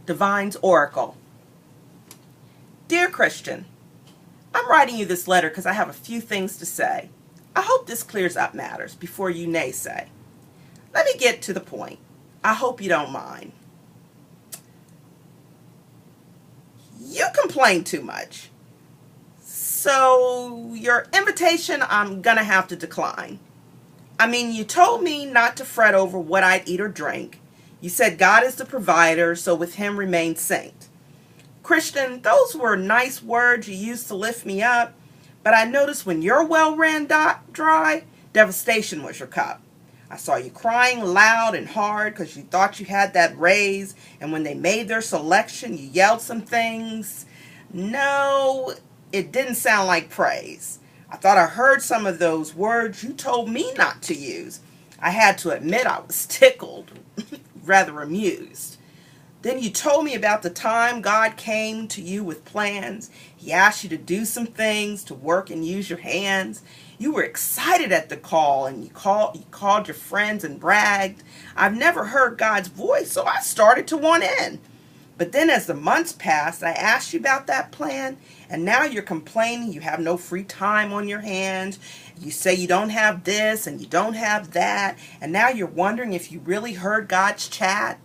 Divine's Oracle. Dear Christian, I'm writing you this letter because I have a few things to say. I hope this clears up matters before you naysay. Let me get to the point. I hope you don't mind. You complain too much. So your invitation I'm gonna have to decline. I mean, you told me not to fret over what I'd eat or drink. You said God is the provider, so with him remain saint. Christian, those were nice words you used to lift me up, but I noticed when your well ran dry, devastation was your cup. I saw you crying loud and hard because you thought you had that raise, and when they made their selection, you yelled some things. No, it didn't sound like praise. I thought I heard some of those words you told me not to use. I had to admit I was tickled, rather amused. Then you told me about the time God came to you with plans. He asked you to do some things, to work and use your hands. You were excited at the call, and you called your friends and bragged. I've never heard God's voice, so I started to want in. But then as the months passed, I asked you about that plan, and now you're complaining you have no free time on your hands. You say you don't have this and you don't have that, and now you're wondering if you really heard God's chat.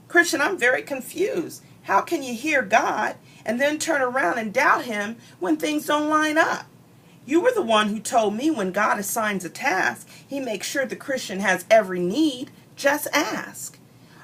Christian, I'm very confused. How can you hear God and then turn around and doubt him when things don't line up? You were the one who told me when God assigns a task, he makes sure the Christian has every need. Just ask.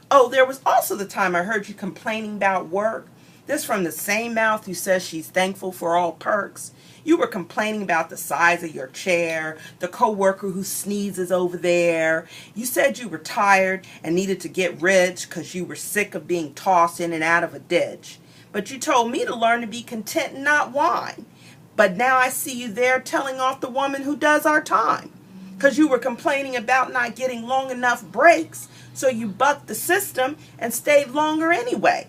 Oh, there was also the time I heard you complaining about work. This from the same mouth who says she's thankful for all perks. You were complaining about the size of your chair, the coworker who sneezes over there. You said you were tired and needed to get rich because you were sick of being tossed in and out of a ditch. But you told me to learn to be content and not whine. But now I see you there telling off the woman who does our time. Because you were complaining about not getting long enough breaks, so you bucked the system and stayed longer anyway.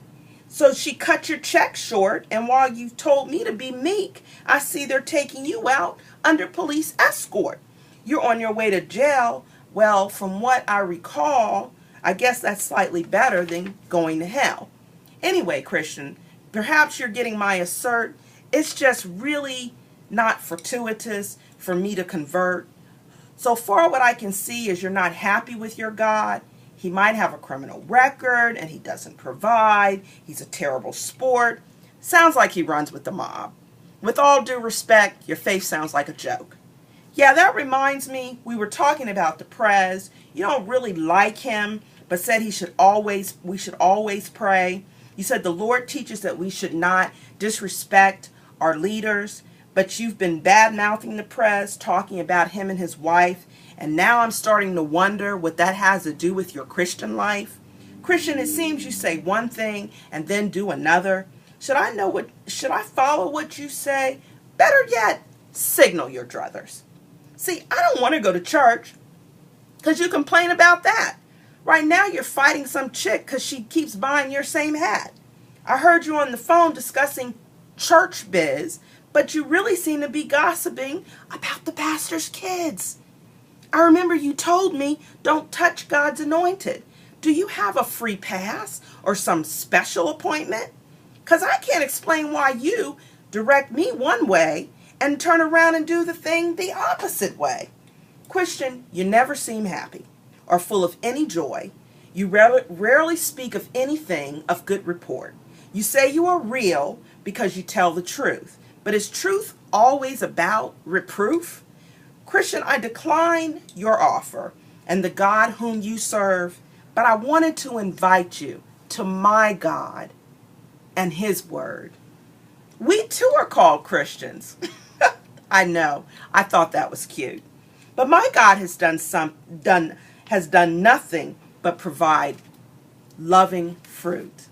So she cut your check short, and while you told me to be meek, I see they're taking you out under police escort. You're on your way to jail. Well, from what I recall, I guess that's slightly better than going to hell. Anyway, Christian, perhaps you're getting my assert. It's just really not fortuitous for me to convert. So far what I can see is you're not happy with your God. He might have a criminal record and he doesn't provide. He's a terrible sport. Sounds like he runs with the mob. With all due respect, your faith sounds like a joke. Yeah, that reminds me, we were talking about the prez. You don't really like him, but said we should always pray. You said the Lord teaches that we should not disrespect our leaders, but you've been bad-mouthing the prez, talking about him and his wife, and now I'm starting to wonder what that has to do with your Christian life. Christian, it seems you say one thing and then do another. Should I follow what you say? Better yet, signal your druthers. See, I don't want to go to church because you complain about that. Right now you're fighting some chick because she keeps buying your same hat. I heard you on the phone discussing church biz, but you really seem to be gossiping about the pastor's kids. I remember you told me, don't touch God's anointed. Do you have a free pass or some special appointment? Because I can't explain why you direct me one way and turn around and do the thing the opposite way. Christian, you never seem happy or full of any joy. You rarely speak of anything of good report. You say you are real because you tell the truth. But is truth always about reproof? Christian, I decline your offer and the God whom you serve, but I wanted to invite you to my God and his word. We too are called Christians. I know. I thought that was cute. But my God has done nothing but provide loving fruit.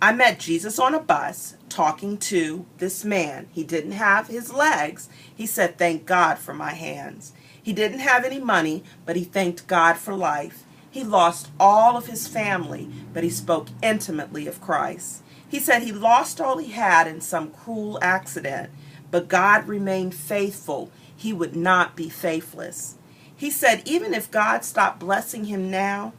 I met Jesus on a bus talking to this man. He didn't have his legs. He said, thank God for my hands. He didn't have any money, but he thanked God for life. He lost all of his family, but he spoke intimately of Christ. He said he lost all he had in some cruel accident, but God remained faithful. He would not be faithless. He said even if God stopped blessing him now,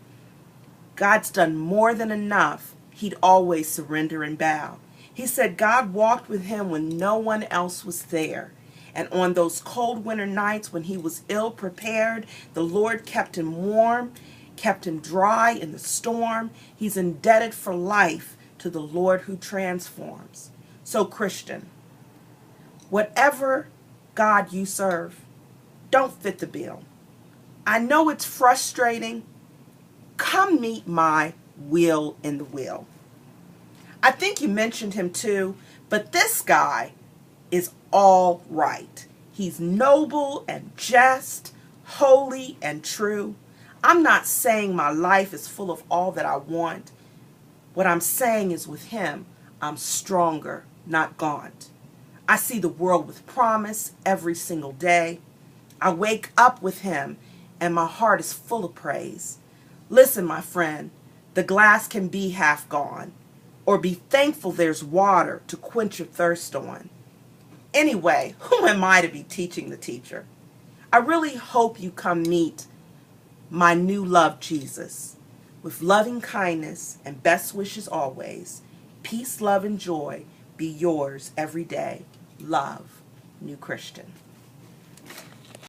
God's done more than enough he'd always surrender and bow. He said God walked with him when no one else was there. And on those cold winter nights when he was ill prepared, the Lord kept him warm, kept him dry in the storm. He's indebted for life to the Lord who transforms. So, Christian, whatever God you serve, don't fit the bill. I know it's frustrating. Come meet my will in the will. I think you mentioned him too, but this guy is all right. He's noble and just, holy and true. I'm not saying my life is full of all that I want. What I'm saying is with him, I'm stronger, not gaunt. I see the world with promise every single day. I wake up with him and my heart is full of praise. Listen, my friend, the glass can be half gone, or be thankful there's water to quench your thirst on. Anyway, who am I to be teaching the teacher? I really hope you come meet my new love, Jesus. With loving kindness and best wishes always, peace, love, and joy be yours every day. Love, New Christian.